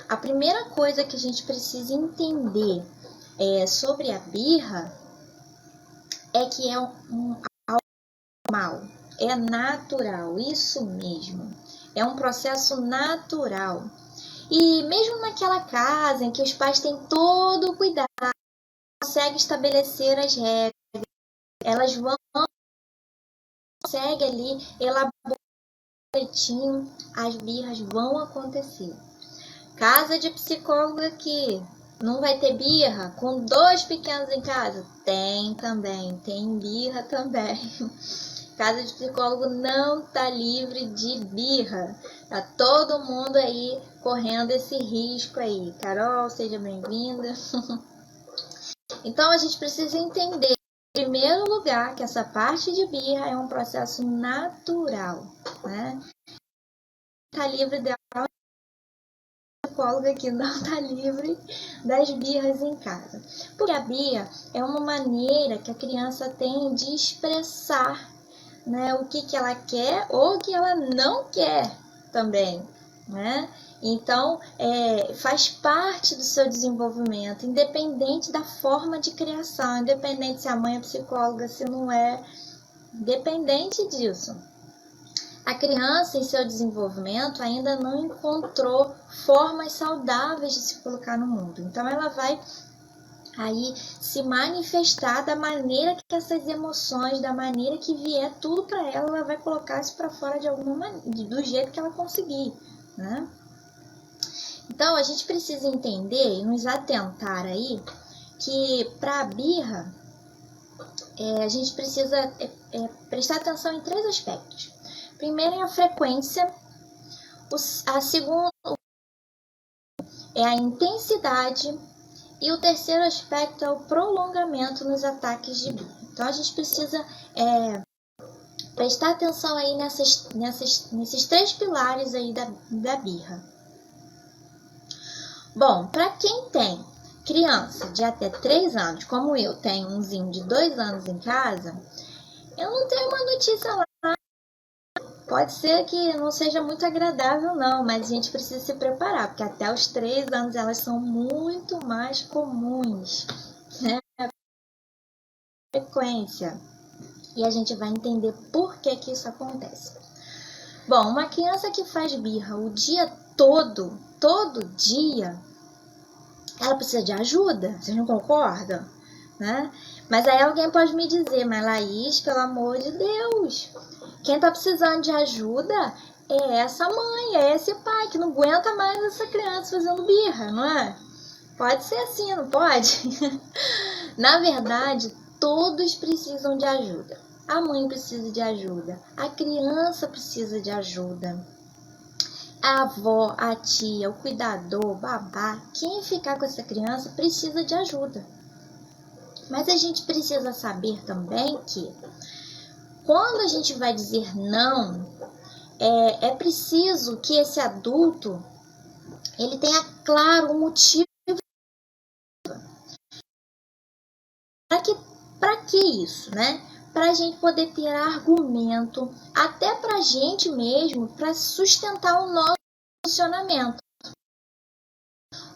A primeira coisa que a gente precisa entender sobre a birra é que é algo normal, é natural, isso mesmo. É um processo natural. E mesmo naquela casa em que os pais têm todo o cuidado, conseguem estabelecer as regras, elas vão conseguem ali elaborar direitinho, as birras vão acontecer. Casa de psicólogo aqui, não vai ter birra com 2 pequenos em casa? Tem também, tem birra também. Casa de psicólogo não tá livre de birra. Tá todo mundo aí correndo esse risco aí. Carol, seja bem-vinda. Então a gente precisa entender, em primeiro lugar, que essa parte de birra é um processo natural, né? Tá livre dela. O psicólogo aqui não tá livre das birras em casa. Porque a birra é uma maneira que a criança tem de expressar, né, o que ela quer ou o que ela não quer também, né? Então, faz parte do seu desenvolvimento, independente da forma de criação, independente se a mãe é psicóloga, se não é, independente disso. A criança, em seu desenvolvimento, ainda não encontrou formas saudáveis de se colocar no mundo. Então, ela vai aí se manifestar da maneira que essas emoções, da maneira que vier tudo para ela vai colocar isso para fora de alguma maneira, do jeito que ela conseguir, né? Então a gente precisa entender e nos atentar aí que para a birra a gente precisa prestar atenção em 3 aspectos. Primeiro é a frequência, a segunda é a intensidade. E o terceiro aspecto é o prolongamento nos ataques de birra. Então, a gente precisa prestar atenção aí nesses 3 pilares aí da birra. Bom, para quem tem criança de até 3 anos, como eu tenho umzinho de 2 anos em casa, eu não tenho uma notícia lá. Pode ser que não seja muito agradável não, mas a gente precisa se preparar, porque até os 3 anos elas são muito mais comuns, né? Frequência. E a gente vai entender por que isso acontece. Bom, uma criança que faz birra o dia todo dia, ela precisa de ajuda, vocês não concordam? Né? Mas aí alguém pode me dizer, mas Laís, pelo amor de Deus, quem tá precisando de ajuda é essa mãe, é esse pai, que não aguenta mais essa criança fazendo birra, não é? Pode ser assim, não pode? Na verdade, todos precisam de ajuda. A mãe precisa de ajuda, a criança precisa de ajuda. A avó, a tia, o cuidador, o babá, quem ficar com essa criança precisa de ajuda. Mas a gente precisa saber também que quando a gente vai dizer não, é preciso que esse adulto ele tenha claro o motivo. Para que isso, né? Para a gente poder ter argumento, até para a gente mesmo, para sustentar o nosso funcionamento.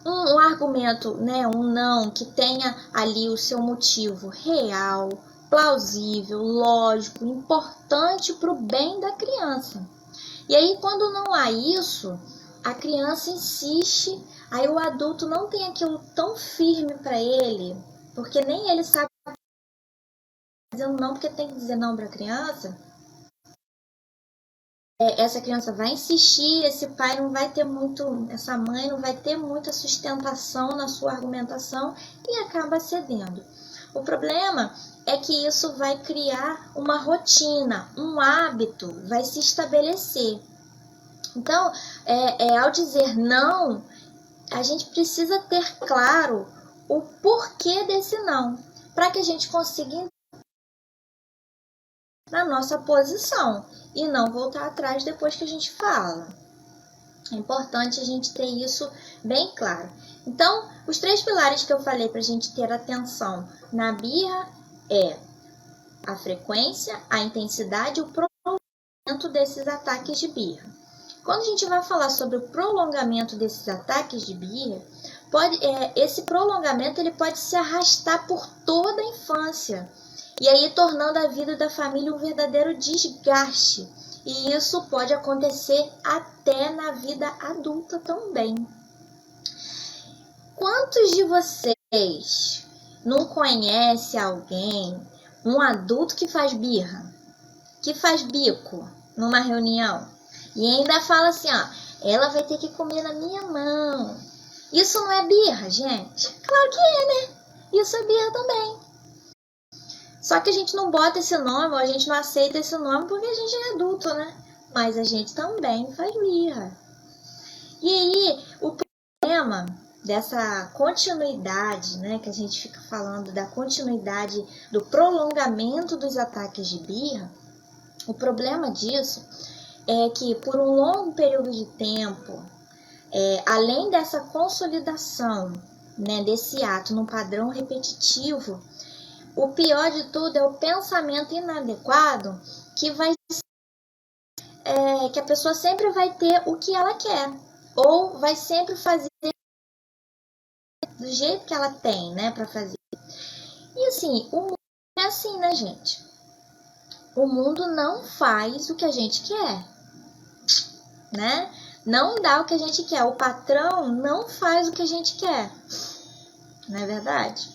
Um argumento, né, um não que tenha ali o seu motivo real, plausível, lógico, importante para o bem da criança. E aí, quando não há isso, a criança insiste, aí o adulto não tem aquilo tão firme para ele, porque nem ele sabe dizendo não, porque tem que dizer não para a criança. Essa criança vai insistir, esse pai não vai ter muito, essa mãe não vai ter muita sustentação na sua argumentação e acaba cedendo. O problema é que isso vai criar uma rotina, um hábito, vai se estabelecer. Então, ao dizer não, a gente precisa ter claro o porquê desse não, para que a gente consiga na nossa posição e não voltar atrás depois que a gente fala. É importante a gente ter isso bem claro. Então, os 3 pilares que eu falei para a gente ter atenção na birra é a frequência, a intensidade e o prolongamento desses ataques de birra. Quando a gente vai falar sobre o prolongamento desses ataques de birra, esse prolongamento ele pode se arrastar por toda a infância, e aí tornando a vida da família um verdadeiro desgaste. E isso pode acontecer até na vida adulta também. Quantos de vocês não conhecem alguém, um adulto que faz birra, que faz bico numa reunião e ainda fala assim, ó, ela vai ter que comer na minha mão? Isso não é birra, gente? Claro que é, né? Isso é birra também. Só que a gente não bota esse nome, ou a gente não aceita esse nome porque a gente é adulto, né? Mas a gente também faz birra. E aí, o problema dessa continuidade, né, que a gente fica falando da continuidade, do prolongamento dos ataques de birra, o problema disso é que por um longo período de tempo, além dessa consolidação, né, desse ato num padrão repetitivo, o pior de tudo é o pensamento inadequado que que a pessoa sempre vai ter o que ela quer, ou vai sempre fazer do jeito que ela tem, né, para fazer. E assim, o mundo é assim, né, gente? O mundo não faz o que a gente quer, né? Não dá o que a gente quer. O patrão não faz o que a gente quer, não é verdade?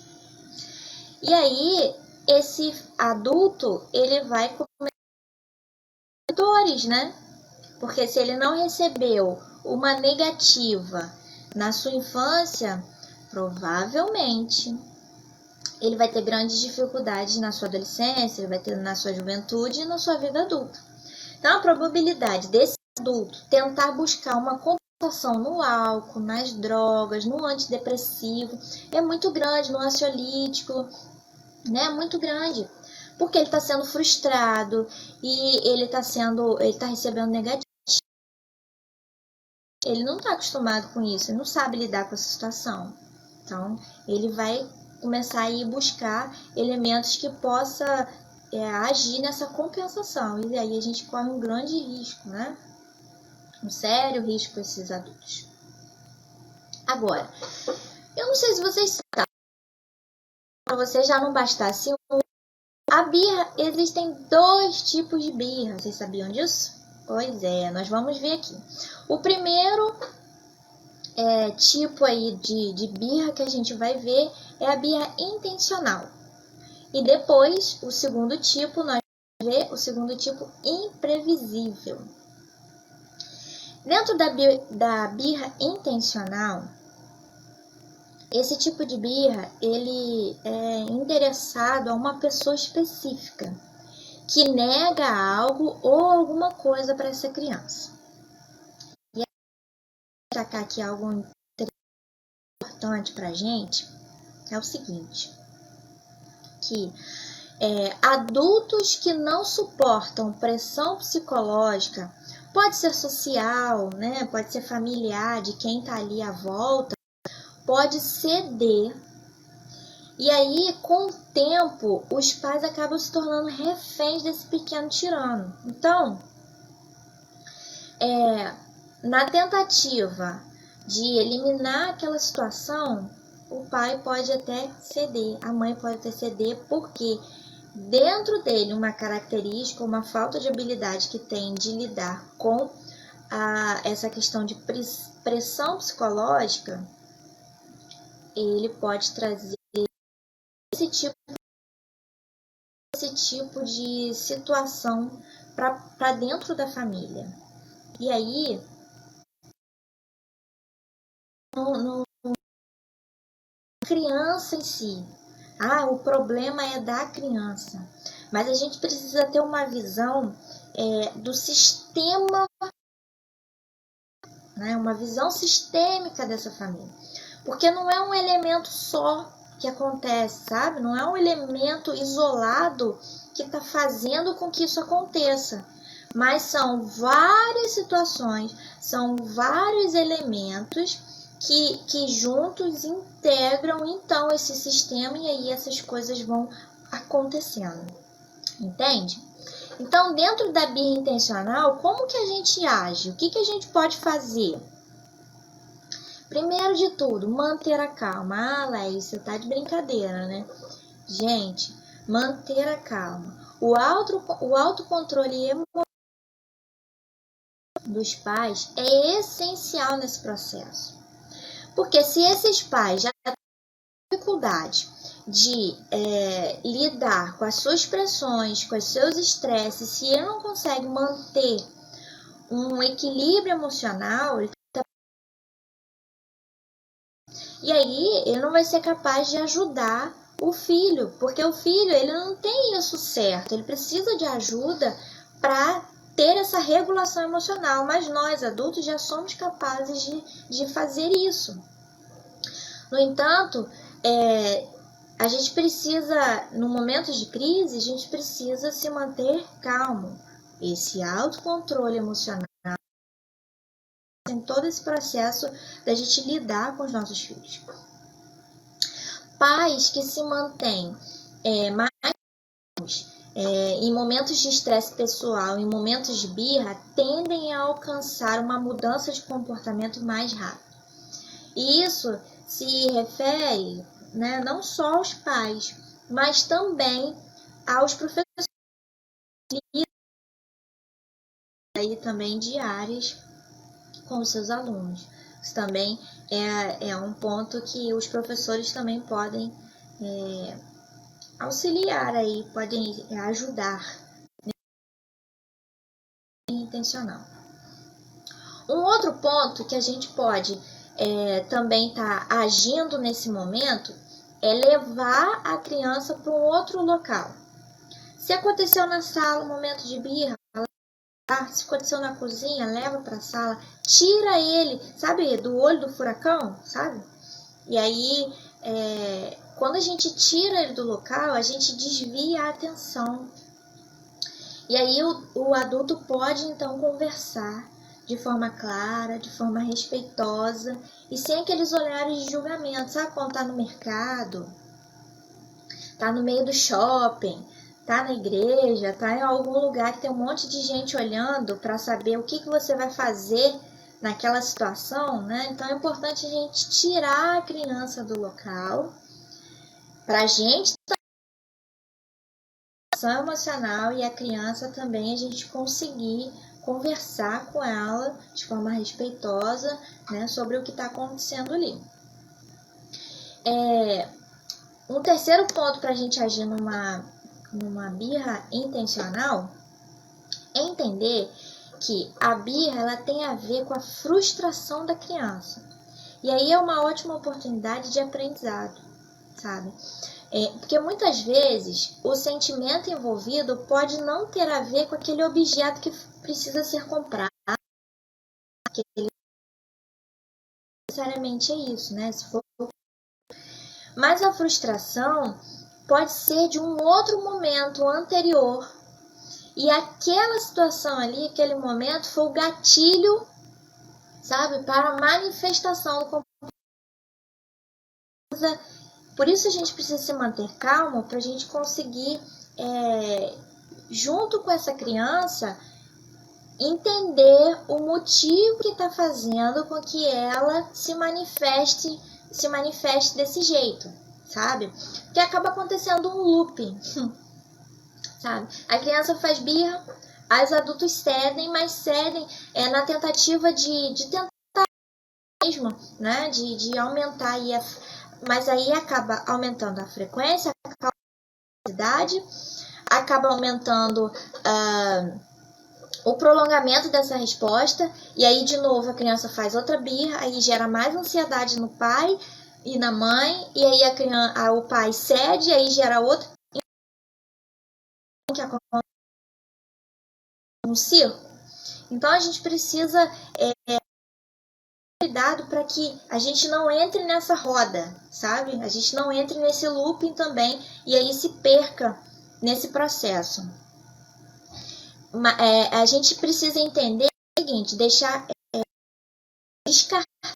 E aí, esse adulto, ele vai cometer dores, né? Porque se ele não recebeu uma negativa na sua infância, provavelmente ele vai ter grandes dificuldades na sua adolescência, ele vai ter na sua juventude e na sua vida adulta. Então, a probabilidade desse adulto tentar buscar uma compensação no álcool, nas drogas, no antidepressivo, é muito grande, no ansiolítico, né? É muito grande. Porque ele está sendo frustrado e ele está recebendo negativo. Ele não está acostumado com isso, ele não sabe lidar com essa situação. Então, ele vai começar a ir buscar elementos que possa agir nessa compensação. E aí a gente corre um grande risco, né? Um sério risco com esses adultos. Agora, eu não sei se vocês sabem, para você já não bastasse a birra, existem 2 tipos de birra. Vocês sabiam disso? Pois é, nós vamos ver aqui. O primeiro tipo aí de birra que a gente vai ver é a birra intencional. E depois, o segundo tipo, nós vamos ver o segundo tipo imprevisível. Dentro da birra intencional, esse tipo de birra, ele é endereçado a uma pessoa específica que nega algo ou alguma coisa para essa criança. E destacar aqui algo importante para a gente é o seguinte, que adultos que não suportam pressão psicológica, pode ser social, né? Pode ser familiar, de quem está ali à volta, pode ceder. E aí, com o tempo, os pais acabam se tornando reféns desse pequeno tirano. Então, na tentativa de eliminar aquela situação, o pai pode até ceder, a mãe pode até ceder, porque dentro dele uma característica, uma falta de habilidade que tem de lidar com essa questão de pressão psicológica, ele pode trazer esse tipo de situação para dentro da família. E aí, no criança em si, o problema é da criança, mas a gente precisa ter uma visão do sistema, né, uma visão sistêmica dessa família, porque não é um elemento só que acontece, sabe? Não é um elemento isolado que está fazendo com que isso aconteça, mas são várias situações, são vários elementos que juntos integram então esse sistema, e aí essas coisas vão acontecendo, entende? Então, dentro da birra intencional, como que a gente age? O que a gente pode fazer? Primeiro de tudo, manter a calma. Ah, Laís, você tá de brincadeira, né? Gente, manter a calma. O autocontrole emocional dos pais é essencial nesse processo. Porque se esses pais já têm dificuldade de lidar com as suas pressões, com os seus estresses, se ele não consegue manter um equilíbrio emocional, e aí ele não vai ser capaz de ajudar o filho, porque o filho ele não tem isso certo, ele precisa de ajuda para ter essa regulação emocional, mas nós adultos já somos capazes de fazer isso. No entanto, a gente precisa, no momento de crise, a gente precisa se manter calmo. Esse autocontrole emocional em todo esse processo da gente lidar com os nossos filhos. Pais que se mantêm em momentos de estresse pessoal, em momentos de birra, tendem a alcançar uma mudança de comportamento mais rápido. E isso se refere, né, não só aos pais, mas também aos professores e também diárias com os seus alunos. Isso também é um ponto que os professores também podem auxiliar aí, podem ajudar intencional. Um outro ponto que a gente pode também estar agindo nesse momento é levar a criança para um outro local. Se aconteceu na sala um momento de birra, se aconteceu na cozinha, leva para a sala, tira ele, sabe, do olho do furacão, sabe? E aí, quando a gente tira ele do local, a gente desvia a atenção. E aí o adulto pode então conversar de forma clara, de forma respeitosa e sem aqueles olhares de julgamento. Sabe quando tá no mercado, tá no meio do shopping, tá na igreja, tá em algum lugar que tem um monte de gente olhando para saber o que você vai fazer naquela situação, né? Então é importante a gente tirar a criança do local para a gente emocional e a criança também a gente conseguir conversar com ela de forma respeitosa, né, sobre o que está acontecendo ali. Um terceiro ponto para a gente agir numa birra intencional é entender que a birra ela tem a ver com a frustração da criança. E aí é uma ótima oportunidade de aprendizado, sabe? Porque muitas vezes o sentimento envolvido pode não ter a ver com aquele objeto que precisa ser comprado. Necessariamente é isso, né? Mas a frustração pode ser de um outro momento anterior. E aquela situação ali, aquele momento, foi o gatilho, sabe, para a manifestação do comportamento. Por isso a gente precisa se manter calmo para a gente conseguir, junto com essa criança, entender o motivo que está fazendo com que ela se manifeste desse jeito, sabe? Que acaba acontecendo um looping, sabe? A criança faz birra, os adultos cedem, mas cedem na tentativa de tentar mesmo, né? De aumentar aí mas aí acaba aumentando a frequência, a capacidade, acaba aumentando o prolongamento dessa resposta, e aí de novo a criança faz outra birra, aí gera mais ansiedade no pai e na mãe, e aí o pai cede, aí gera outra que acontece um círculo. Então a gente precisa cuidado para que a gente não entre nessa roda, sabe? A gente não entre nesse looping também e aí se perca nesse processo. A gente precisa entender o seguinte, deixar descartar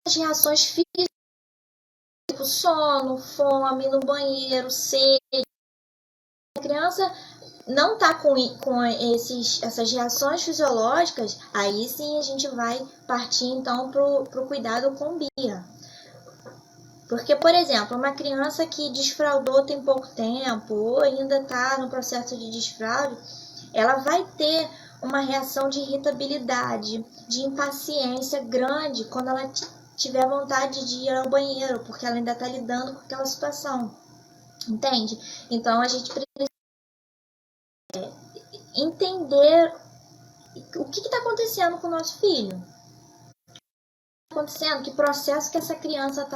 as reações físicas, tipo sono, fome, no banheiro, sede. A criança não tá com essas reações fisiológicas, aí sim a gente vai partir então pro cuidado com birra. Porque, por exemplo, uma criança que desfraudou tem pouco tempo ou ainda está no processo de desfraude, ela vai ter uma reação de irritabilidade, de impaciência grande quando ela tiver vontade de ir ao banheiro, porque ela ainda está lidando com aquela situação. Entende? Então a gente precisa entender o que está acontecendo com o nosso filho. O que está acontecendo? Que processo que essa criança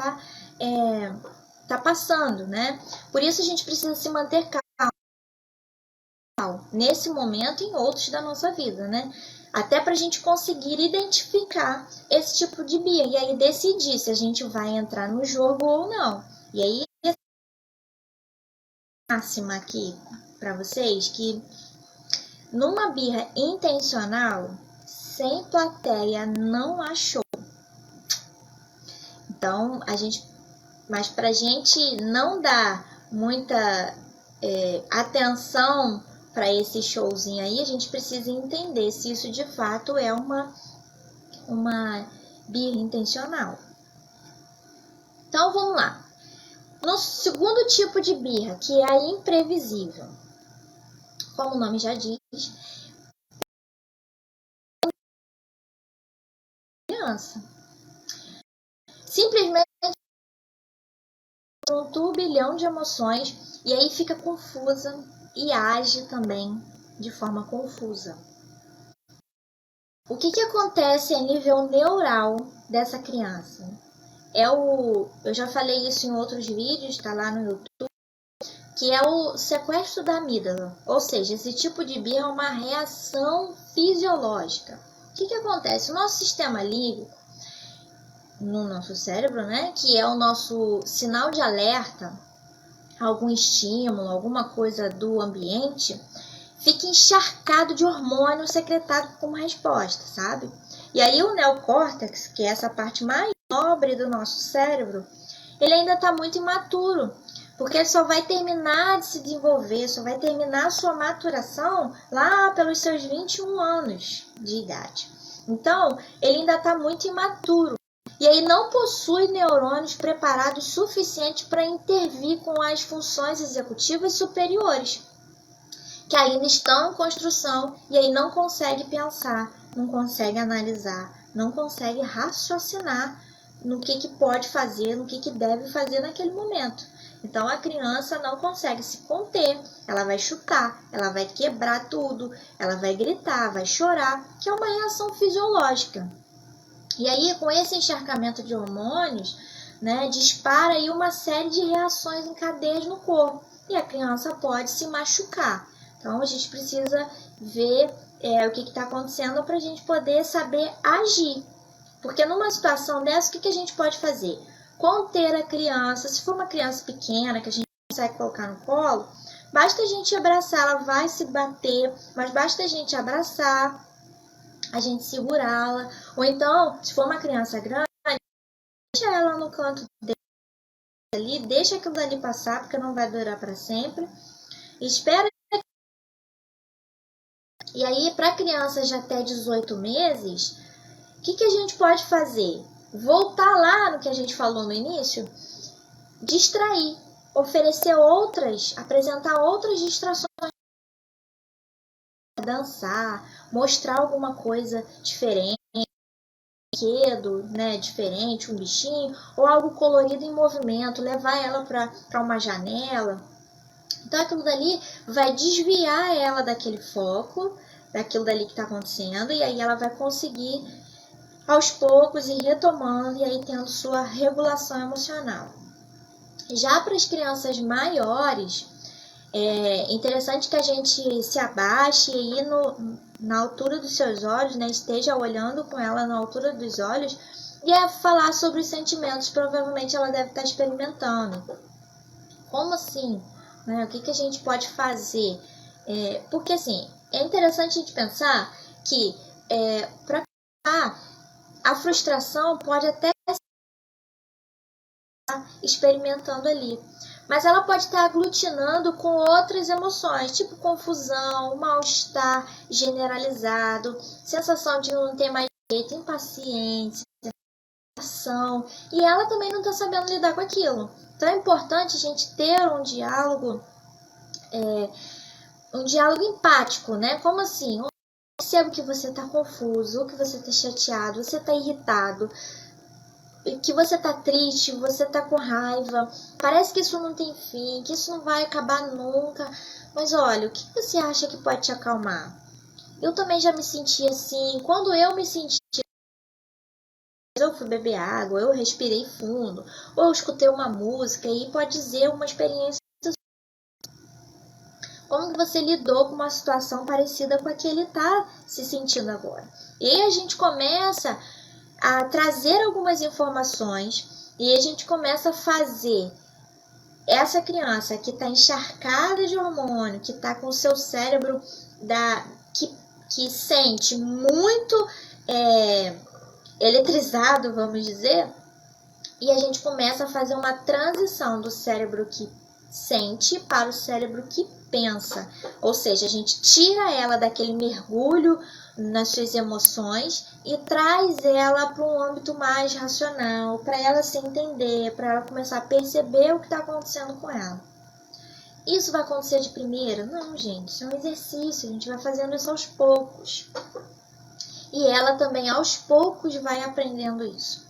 está passando, né? Por isso a gente precisa se manter calmo nesse momento e em outros da nossa vida, né? Até para a gente conseguir identificar esse tipo de birra e aí decidir se a gente vai entrar no jogo ou não. E aí, máxima aqui para vocês que numa birra intencional, sem plateia, não há show. Então, mas pra gente não dar muita atenção para esse showzinho aí, a gente precisa entender se isso de fato é uma birra intencional. Então, vamos lá. No segundo tipo de birra, que é a imprevisível. Como o nome já diz, criança. Simplesmente um turbilhão de emoções e aí fica confusa e age também de forma confusa. O que acontece a nível neural dessa criança? Eu já falei isso em outros vídeos, tá lá no YouTube, que é o sequestro da amígdala. Ou seja, esse tipo de birra é uma reação fisiológica. O que acontece? O nosso sistema límbico, no nosso cérebro, né, que é o nosso sinal de alerta, algum estímulo, alguma coisa do ambiente, fica encharcado de hormônio secretado como resposta, sabe? E aí o neocórtex, que é essa parte mais nobre do nosso cérebro, ele ainda está muito imaturo, porque ele só vai terminar de se desenvolver, só vai terminar a sua maturação lá pelos seus 21 anos de idade. Então, ele ainda está muito imaturo. E aí não possui neurônios preparados suficientes para intervir com as funções executivas superiores, que ainda estão em construção e aí não consegue pensar, não consegue analisar, não consegue raciocinar no que pode fazer, no que deve fazer naquele momento. Então a criança não consegue se conter, ela vai chutar, ela vai quebrar tudo, ela vai gritar, vai chorar, que é uma reação fisiológica. E aí, com esse encharcamento de hormônios, né, dispara aí uma série de reações em cadeias no corpo. E a criança pode se machucar. Então, a gente precisa ver o que está acontecendo para a gente poder saber agir. Porque numa situação dessa, o que a gente pode fazer? Conter a criança. Se for uma criança pequena, que a gente consegue colocar no colo, basta a gente abraçar, ela vai se bater, mas basta a gente abraçar, a gente segurá-la, ou então, se for uma criança grande, deixa ela no canto dele ali, deixa aquilo dali passar, porque não vai durar para sempre, espera. E aí, para crianças de até 18 meses, o que a gente pode fazer? Voltar lá no que a gente falou no início, distrair, oferecer apresentar outras distrações, dançar, mostrar alguma coisa diferente, brinquedo, né, diferente, um bichinho, ou algo colorido em movimento, levar ela para uma janela. Então aquilo dali vai desviar ela daquele foco, daquilo dali que está acontecendo, e aí ela vai conseguir aos poucos ir retomando e aí tendo sua regulação emocional. Já para as crianças maiores, é interessante que a gente se abaixe aí na altura dos seus olhos, né? Esteja olhando com ela na altura dos olhos e falar sobre os sentimentos que provavelmente ela deve estar experimentando. Como assim? Né? O que a gente pode fazer? Porque assim, é interessante a gente pensar que para a frustração pode até estar experimentando ali. Mas ela pode estar aglutinando com outras emoções, tipo confusão, mal-estar generalizado, sensação de não ter mais jeito, impaciência, e ela também não está sabendo lidar com aquilo. Então é importante a gente ter um diálogo empático, né? Como assim? Eu percebo que você está confuso, que você está chateado, você está irritado, que você está triste, você está com raiva, parece que isso não tem fim, que isso não vai acabar nunca. Mas olha, o que você acha que pode te acalmar? Eu também já me senti assim. Quando eu me senti, eu fui beber água, eu respirei fundo, ou eu escutei uma música, e pode dizer uma experiência. Como que você lidou com uma situação parecida com a que ele está se sentindo agora? E aí a gente começa a trazer algumas informações e a gente começa a fazer essa criança que está encharcada de hormônio, que está com o seu cérebro que sente muito eletrizado, vamos dizer, e a gente começa a fazer uma transição do cérebro que sente para o cérebro que pensa. Ou seja, a gente tira ela daquele mergulho nas suas emoções e traz ela para um âmbito mais racional, para ela se entender, para ela começar a perceber o que está acontecendo com ela. Isso vai acontecer de primeira? Não, gente, isso é um exercício, a gente vai fazendo isso aos poucos. E ela também aos poucos vai aprendendo isso.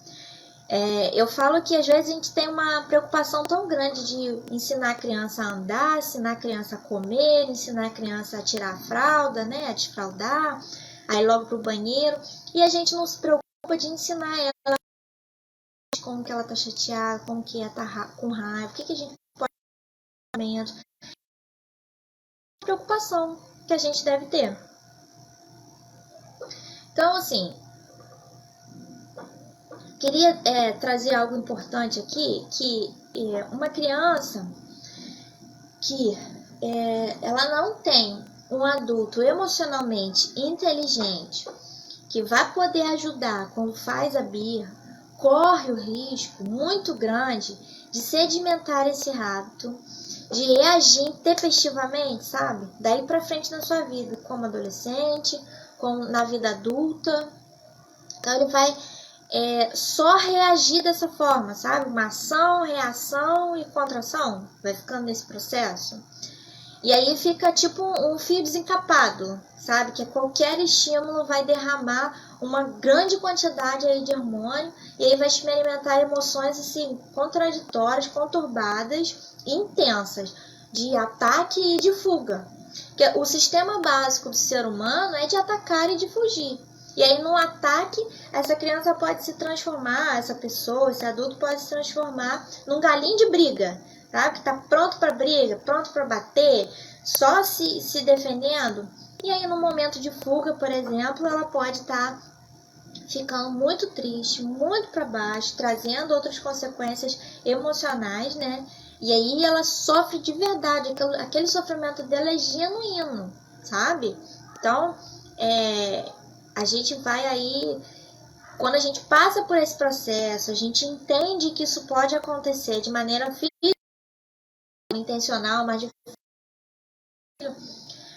Eu falo que às vezes a gente tem uma preocupação tão grande de ensinar a criança a andar, ensinar a criança a comer, ensinar a criança a tirar a fralda, né, a desfraldar, aí logo pro banheiro, e a gente não se preocupa de ensinar ela como que ela tá chateada, como que ela tá com raiva, o que a gente pode fazer. Preocupação que a gente deve ter. Então, assim, queria trazer algo importante aqui, que uma criança que ela não tem um adulto emocionalmente inteligente que vai poder ajudar quando faz a birra, corre o risco muito grande de sedimentar esse hábito, de reagir intempestivamente, sabe? Daí pra frente na sua vida, como adolescente, na vida adulta. Então ele vai só reagir dessa forma, sabe? Uma ação, reação e contração. Vai ficando nesse processo. E aí fica tipo um fio desencapado, sabe? Que qualquer estímulo vai derramar uma grande quantidade aí de hormônio e aí vai experimentar emoções assim contraditórias, conturbadas e intensas, de ataque e de fuga. Porque o sistema básico do ser humano é de atacar e de fugir. E aí no ataque, essa criança pode se transformar, essa pessoa, esse adulto pode se transformar num galinho de briga, tá? Que tá pronto para briga, pronto para bater, só se defendendo. E aí no momento de fuga, por exemplo, ela pode estar ficando muito triste, muito para baixo, trazendo outras consequências emocionais, né? E aí ela sofre de verdade, aquele sofrimento dela é genuíno, sabe? Então, a gente vai aí, quando a gente passa por esse processo, a gente entende que isso pode acontecer de maneira intencional, mas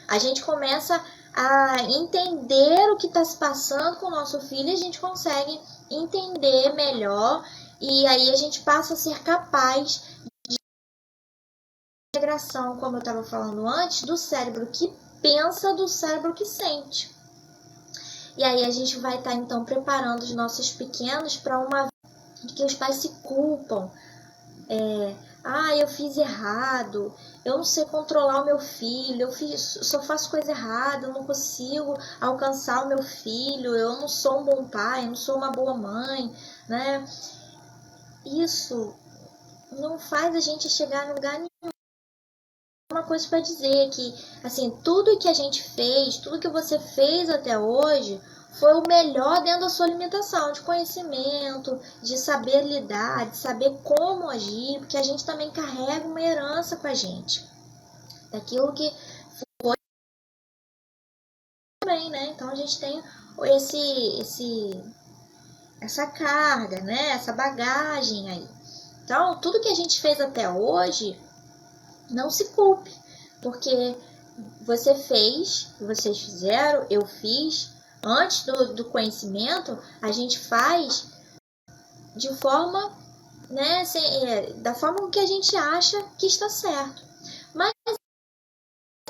a gente começa a entender o que está se passando com o nosso filho e a gente consegue entender melhor e aí a gente passa a ser capaz de integração, como eu estava falando antes, do cérebro que pensa do cérebro que sente. E aí a gente vai estar então preparando os nossos pequenos para uma vida que os pais se culpam. Eu fiz errado, eu não sei controlar o meu filho, só faço coisa errada, eu não consigo alcançar o meu filho, eu não sou um bom pai, eu não sou uma boa mãe, né? Isso não faz a gente chegar em lugar nenhum. Uma coisa para dizer que, assim, tudo que a gente fez, tudo que você fez até hoje foi o melhor dentro da sua limitação de conhecimento, de saber lidar, de saber como agir, porque a gente também carrega uma herança com a gente, daquilo que foi também, né? Então a gente tem essa carga, né? Essa bagagem aí. Então tudo que a gente fez até hoje não se culpe, porque você fez, vocês fizeram, eu fiz. Antes do conhecimento, a gente faz de forma, né, da forma que a gente acha que está certo. Mas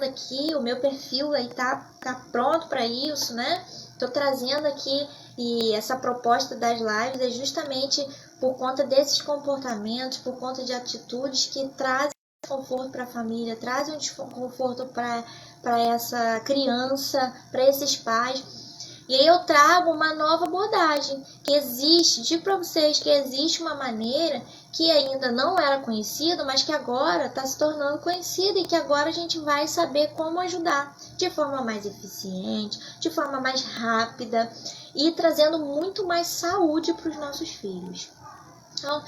aqui o meu perfil aí tá pronto para isso, né? Tô trazendo aqui, e essa proposta das lives é justamente por conta desses comportamentos, por conta de atitudes que trazem desconforto para a família, trazem um desconforto para essa criança, para esses pais. E aí eu trago uma nova abordagem, que existe, digo para vocês que existe uma maneira que ainda não era conhecida, mas que agora está se tornando conhecida e que agora a gente vai saber como ajudar de forma mais eficiente, de forma mais rápida e trazendo muito mais saúde para os nossos filhos. Então,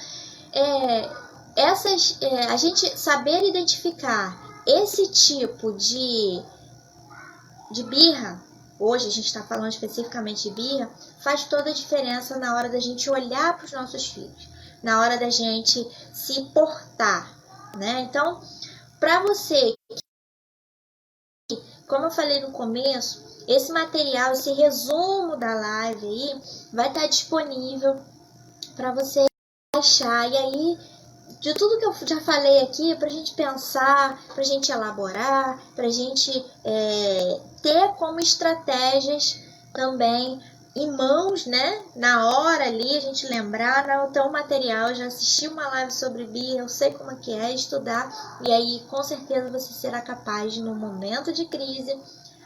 a gente saber identificar esse tipo de birra, hoje a gente está falando especificamente de birra, faz toda a diferença na hora da gente olhar para os nossos filhos, na hora da gente se portar, né? Então, para você, como eu falei no começo, esse material, esse resumo da live aí, vai estar disponível para você baixar. E aí, de tudo que eu já falei aqui, para a gente pensar, para a gente elaborar, para a gente ter como estratégias também em mãos, né? Na hora ali, a gente lembrar, não, então o material, já assisti uma live sobre birra, eu sei como é que é estudar, e aí com certeza você será capaz, no momento de crise,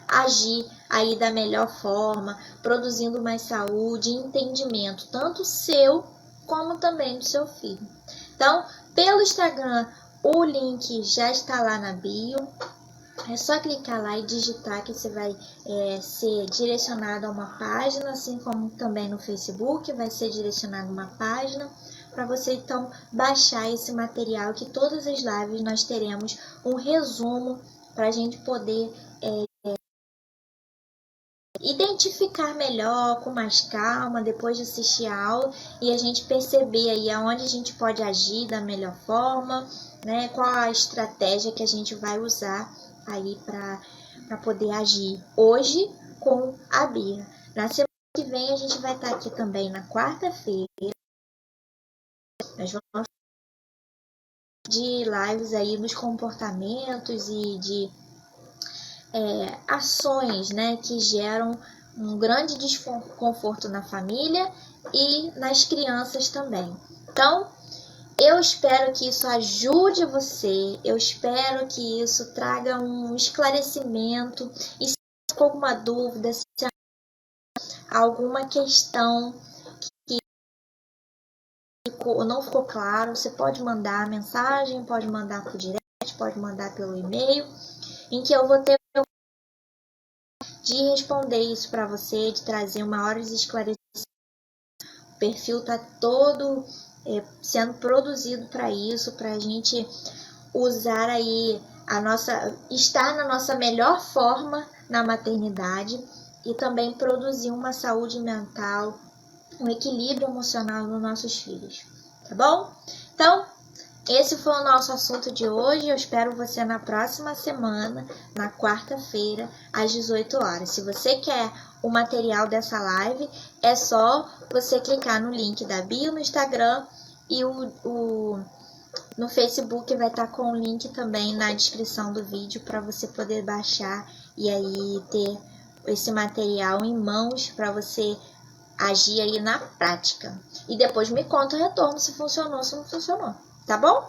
agir aí da melhor forma, produzindo mais saúde e entendimento, tanto seu como também do seu filho. Então, pelo Instagram, o link já está lá na bio. É só clicar lá e digitar que você vai ser direcionado a uma página, assim como também no Facebook vai ser direcionado a uma página para você então baixar esse material, que todas as lives nós teremos um resumo para a gente poder identificar melhor, com mais calma, depois de assistir a aula, e a gente perceber aí aonde a gente pode agir da melhor forma, né? Qual a estratégia que a gente vai usar aí para poder agir hoje com a birra. Na semana que vem a gente vai estar aqui também na quarta-feira. Nós vamos de lives aí nos comportamentos e de ações, né, que geram um grande desconforto na família e nas crianças também. Então, eu espero que isso ajude você, eu espero que isso traga um esclarecimento, e se ficou alguma dúvida, se alguma questão que não ficou claro, você pode mandar mensagem, pode mandar por direct, pode mandar pelo e-mail, em que eu vou ter de responder isso para você, de trazer maiores esclarecimentos. O perfil está todo sendo produzido para isso, para a gente usar aí estar na nossa melhor forma na maternidade e também produzir uma saúde mental, um equilíbrio emocional nos nossos filhos, tá bom? Então, esse foi o nosso assunto de hoje. Eu espero você na próxima semana, na quarta-feira, às 18 horas. Se você quer o material dessa live, é só você clicar no link da bio no Instagram, e no Facebook vai estar com o link também na descrição do vídeo para você poder baixar e aí ter esse material em mãos para você agir aí na prática. E depois me conta o retorno, se funcionou, se não funcionou. Tá bom?